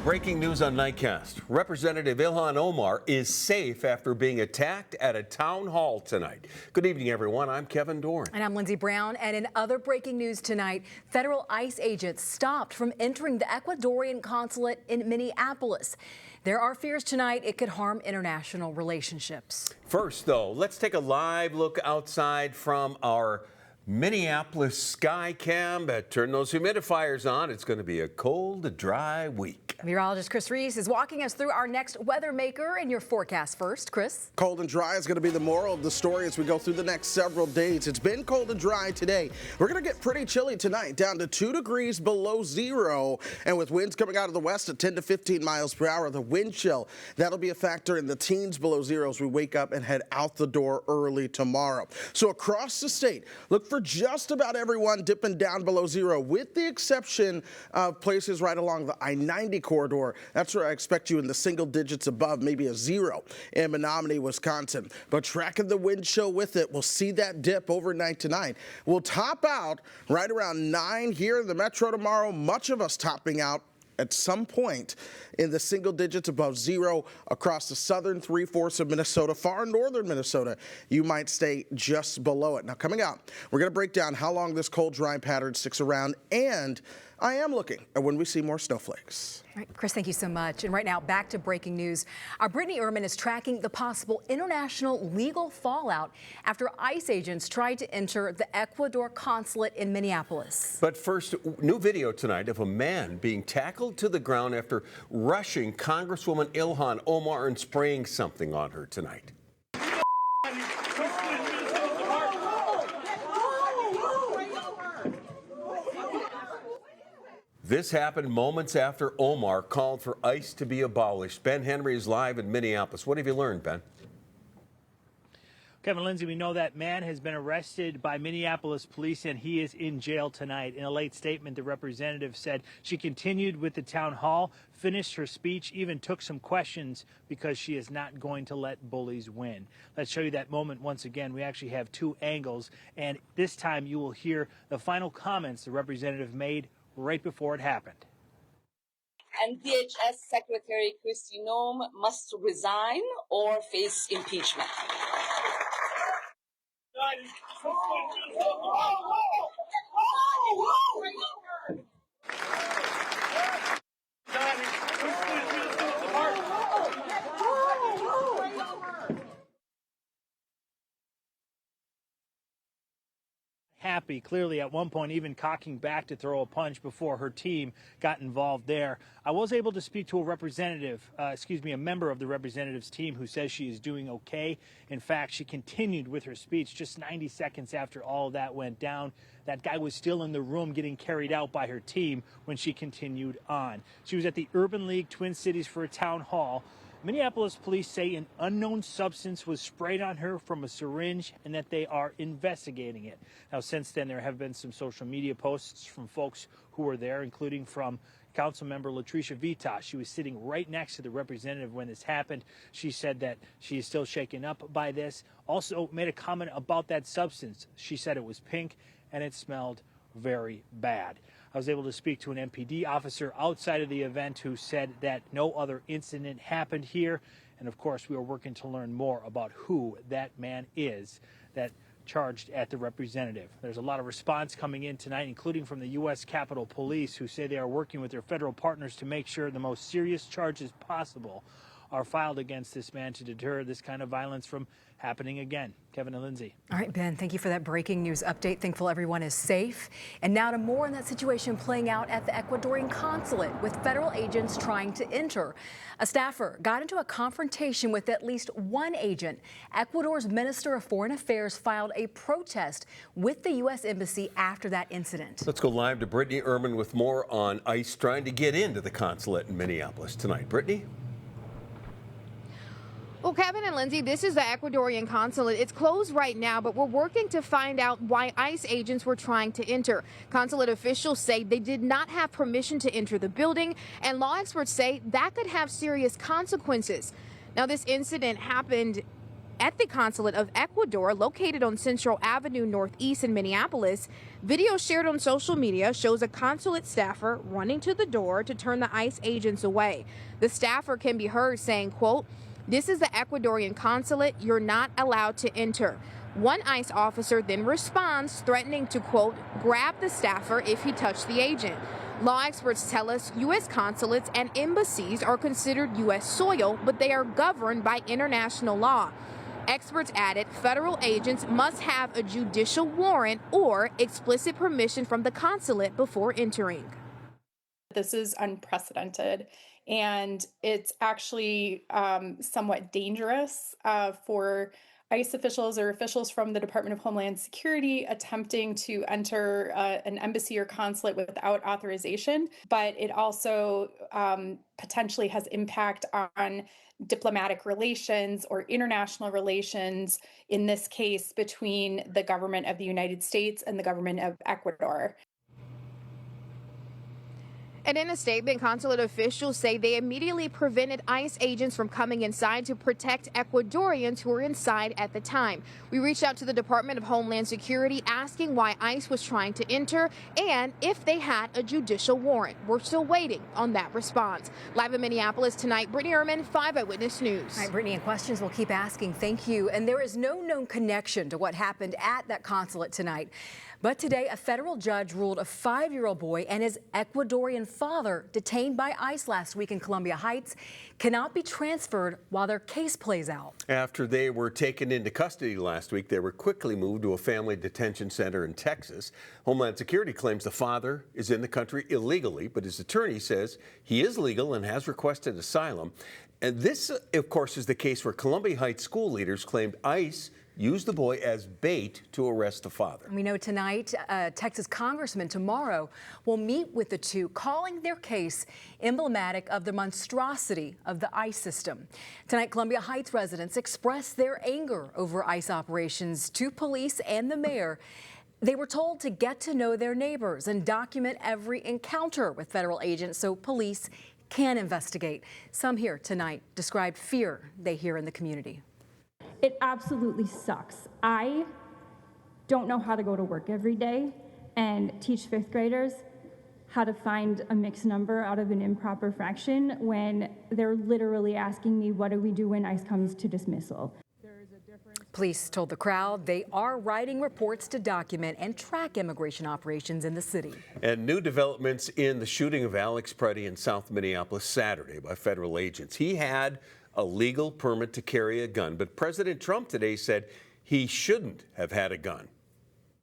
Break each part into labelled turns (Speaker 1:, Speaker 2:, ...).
Speaker 1: Breaking news on Nightcast. Representative Ilhan Omar is safe after being attacked at a town hall tonight. Good evening, everyone. I'm Kevin Doran.
Speaker 2: And I'm Lindsay Brown. And in other breaking news tonight, federal ICE agents stopped from entering the Ecuadorian consulate in Minneapolis. There are fears tonight it could harm international relationships.
Speaker 1: First, though, let's take a live look outside from our Minneapolis sky cam. Turn those humidifiers on. It's going to be a cold, dry week.
Speaker 2: Meteorologist Chris Reese is walking us through our next weather maker and your forecast first. Chris?
Speaker 3: Cold and dry is going to be the moral of the story as we go through the next several days. It's been cold and dry today. We're going to get pretty chilly tonight, down to 2 degrees below zero. And with winds coming out of the west at 10 to 15 miles per hour, the wind chill, that'll be a factor in the teens below zero as we wake up and head out the door early tomorrow. So across the state, look for just about everyone dipping down below zero, with the exception of places right along the I-90 corridor. That's where I expect you in the single digits above, maybe a zero in Menominee, Wisconsin. But tracking the wind chill with it, we'll see that dip overnight tonight. We'll top out right around 9 here in the metro tomorrow, much of us topping out at some point in the single digits above zero across the southern 3/4 of Minnesota. Far northern Minnesota, you might stay just below it. Now, coming up, we're going to break down how long this cold, dry pattern sticks around, and I am looking at when we see more snowflakes.
Speaker 2: All right, Chris, thank you so much. And right now, back to breaking news. Our Brittany Ehrman is tracking the possible international legal fallout after ICE agents tried to enter the Ecuador consulate in Minneapolis.
Speaker 1: But first, new video tonight of a man being tackled to the ground after rushing Congresswoman Ilhan Omar and spraying something on her tonight. This happened moments after Omar called for ICE to be abolished. Ben Henry is live in Minneapolis. What have you learned, Ben?
Speaker 4: Kevin, Lindsay, we know that man has been arrested by Minneapolis police and he is in jail tonight. In a late statement, the representative said she continued with the town hall, finished her speech, even took some questions because she is not going to let bullies win. Let's show you that moment once again. We actually have two angles, and this time you will hear the final comments the representative made right before it happened.
Speaker 5: And DHS Secretary Kristi Noem must resign or face impeachment.
Speaker 4: Happy, clearly at one point even cocking back to throw a punch before her team got involved there. I was able to speak to a member of the representative's team who says she is doing okay. In fact, she continued with her speech just 90 seconds after all of that went down. That guy was still in the room getting carried out by her team when she continued on. She was at the Urban League Twin Cities for a town hall. Minneapolis police say an unknown substance was sprayed on her from a syringe and that they are investigating it. Now, since then, there have been some social media posts from folks who were there, including from Councilmember Latricia Vitas. She was sitting right next to the representative when this happened. She said that she is still shaken up by this. Also made a comment about that substance. She said it was pink and it smelled very bad. I was able to speak to an MPD officer outside of the event who said that no other incident happened here. And of course, we are working to learn more about who that man is that charged at the representative. There's a lot of response coming in tonight, including from the U.S. Capitol Police, who say they are working with their federal partners to make sure the most serious charges possible are filed against this man to deter this kind of violence from happening again. Kevin and Lindsay.
Speaker 2: All right, Ben, thank you for that breaking news update. Thankful everyone is safe. And now to more on that situation playing out at the Ecuadorian consulate with federal agents trying to enter. A staffer got into a confrontation with at least one agent. Ecuador's Minister of Foreign Affairs filed a protest with the U.S. Embassy after that incident.
Speaker 1: Let's go live to Brittany Ehrman with more on ICE trying to get into the consulate in Minneapolis tonight. Brittany?
Speaker 6: Well, Kevin and Lindsay, this is the Ecuadorian consulate. It's closed right now, but we're working to find out why ICE agents were trying to enter. Consulate officials say they did not have permission to enter the building, and law experts say that could have serious consequences. Now, this incident happened at the consulate of Ecuador, located on Central Avenue Northeast in Minneapolis. Video shared on social media shows a consulate staffer running to the door to turn the ICE agents away. The staffer can be heard saying, quote, "This is the Ecuadorian consulate. You're not allowed to enter." One ICE officer then responds, threatening to, quote, "grab the staffer if he touched the agent." Law experts tell us U.S. consulates and embassies are considered U.S. soil, but they are governed by international law. Experts added federal agents must have a judicial warrant or explicit permission from the consulate before entering.
Speaker 7: This is unprecedented, and it's actually somewhat dangerous for ICE officials or officials from the Department of Homeland Security attempting to enter an embassy or consulate without authorization, but it also potentially has impact on diplomatic relations or international relations, in this case between the government of the United States and the government of Ecuador.
Speaker 6: And in a statement, consulate officials say they immediately prevented ICE agents from coming inside to protect Ecuadorians who were inside at the time. We reached out to the Department of Homeland Security asking why ICE was trying to enter and if they had a judicial warrant. We're still waiting on that response. Live in Minneapolis tonight, Brittany Ehrman, 5 Eyewitness News.
Speaker 2: All right, Brittany, and questions we'll keep asking. Thank you. And there is no known connection to what happened at that consulate tonight. But today, a federal judge ruled a 5-year-old boy and his Ecuadorian father, detained by ICE last week in Columbia Heights, cannot be transferred while their case plays out.
Speaker 1: After they were taken into custody last week, they were quickly moved to a family detention center in Texas. Homeland Security claims the father is in the country illegally, but his attorney says he is legal and has requested asylum. And this, of course, is the case where Columbia Heights school leaders claimed ICE used the boy as bait to arrest the father.
Speaker 2: We know tonight, Texas congressman tomorrow will meet with the two, calling their case emblematic of the monstrosity of the ICE system. Tonight, Columbia Heights residents expressed their anger over ICE operations to police and the mayor. They were told to get to know their neighbors and document every encounter with federal agents so police can investigate. Some here tonight described fear they hear in the community.
Speaker 8: It absolutely sucks. I don't know how to go to work every day and teach 5th graders how to find a mixed number out of an improper fraction when they're literally asking me, what do we do when ICE comes to dismissal?
Speaker 2: Police told the crowd they are writing reports to document and track immigration operations in the city.
Speaker 1: And new developments in the shooting of Alex Pretti in South Minneapolis Saturday by federal agents. He had a legal permit to carry a gun, but President Trump today said he shouldn't have had a gun.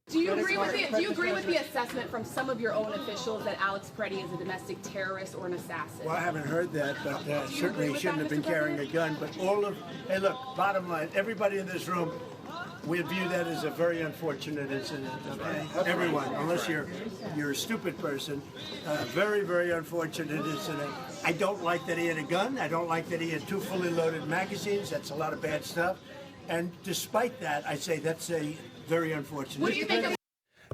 Speaker 9: Do you agree with the assessment from some of your own officials that Alex Pretti is a domestic terrorist or an assassin?
Speaker 10: Well, I haven't heard that, but certainly he shouldn't have been carrying a gun. But hey, look, bottom line, everybody in this room, we view that as a very unfortunate incident, okay? Everyone, unless you're a stupid person, very, very unfortunate incident. I don't like that he had a gun. I don't like that he had 2 fully loaded magazines. That's a lot of bad stuff. And despite that, I say that's a very unfortunate.
Speaker 9: What do you think of?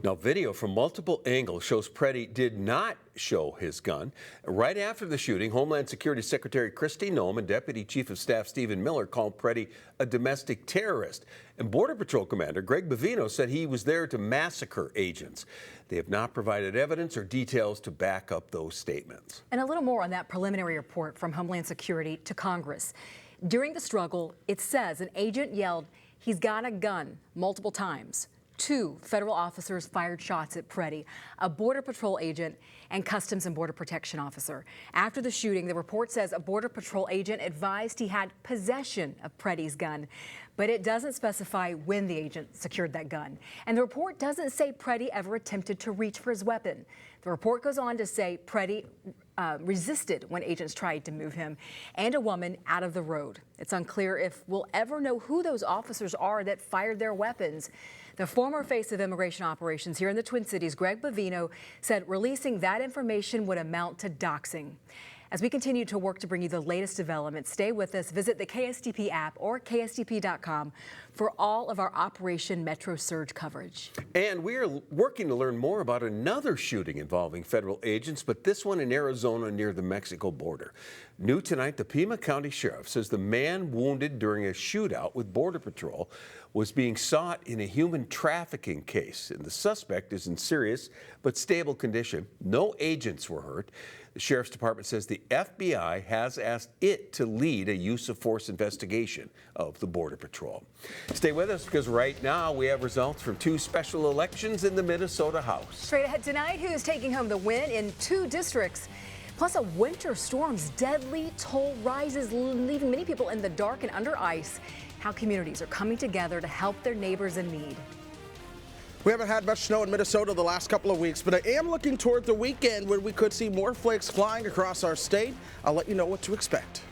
Speaker 1: Now, video from multiple angles shows Pretti did not show his gun. Right after the shooting, Homeland Security Secretary Kristi Noem and Deputy Chief of Staff Stephen Miller called Pretti a domestic terrorist. And Border Patrol Commander Greg Bovino said he was there to massacre agents. They have not provided evidence or details to back up those statements.
Speaker 2: And a little more on that preliminary report from Homeland Security to Congress. During the struggle, it says an agent yelled, "He's got a gun," multiple times. 2 federal officers fired shots at Pretti, a Border Patrol agent and Customs and Border Protection officer. After the shooting, the report says a Border Patrol agent advised he had possession of Pretti's gun, but it doesn't specify when the agent secured that gun. And the report doesn't say Pretti ever attempted to reach for his weapon. The report goes on to say Pretti resisted when agents tried to move him and a woman out of the road. It's unclear if we'll ever know who those officers are that fired their weapons. The former face of immigration operations here in the Twin Cities, Greg Bovino, said releasing that information would amount to doxing. As we continue to work to bring you the latest developments, stay with us. Visit the KSTP app or KSTP.com for all of our Operation Metro Surge coverage.
Speaker 1: And we are working to learn more about another shooting involving federal agents, but this one in Arizona near the Mexico border. New tonight, the Pima County Sheriff says the man wounded during a shootout with Border Patrol was being sought in a human trafficking case, and the suspect is in serious but stable condition. No agents were hurt. The Sheriff's Department says the FBI has asked it to lead a use of force investigation of the Border Patrol. Stay with us because right now we have results from 2 special elections in the Minnesota House.
Speaker 2: Straight ahead tonight, who's taking home the win in 2 districts? Plus, a winter storm's deadly toll rises, leaving many people in the dark and under ice. How communities are coming together to help their neighbors in need.
Speaker 3: We haven't had much snow in Minnesota the last couple of weeks, but I am looking toward the weekend when we could see more flakes flying across our state. I'll let you know what to expect.